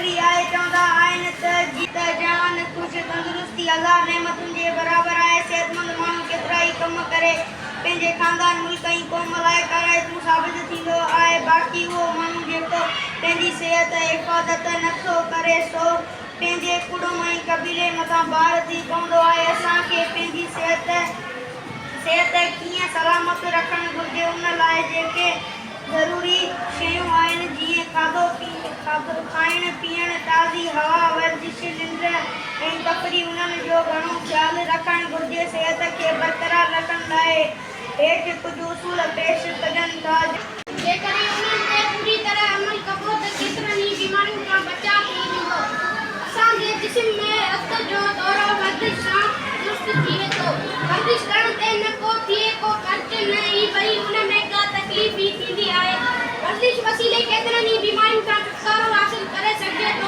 आखिरी आए चौंदा आइन त जीत जान खुश तंदुरुस्ती अल्लाह नेमतुन जे बराबर आए सेहतमंद माण्हू केतिरा ई कम करे पंहिंजे खानदान मुल्क ऐं क़ौम लाइ कराइतूं साबित थींदो आहे। बाक़ी उहो माण्हू जेको पंहिंजी सिहत हिफ़ाज़त नथो करे सो पंहिंजे कुटुंब ऐं कबीले मथां भार थी पवंदो आहे। असांखे पंहिंजी सिहत कीअं सलामत रखणु घुरिजे उन लाइ जेके ज़रूरी शयूं आहिनि जीअं खाधो खाइणु पीअणु ताज़ी हवा वर्जिश निंड ऐं तफ़री उन्हनि जो घणो ख़्यालु रखणु घुरिजे। सिहत खे बरक़रार रखण लाइ हेठि कुझु उसूल पेश कजनि था। जेकॾहिं उन्हनि ते पूरी तरह अमल कबो त केतिरनि ई बीमारियुनि खां बचाव थी वेंदो। असांजे जिस्म में रत जो दौरो वर्जिश सां दुरुस्त थी वेंदो। वर्जिश करण ते न को थिए को ख़र्च न ई भई उन में का तकलीफ़ ई थींदी आहे। वर्जिश वसीले केतिरनि ई बीमारियुनि खां छुटकारो हासिल करे सघिजे थो।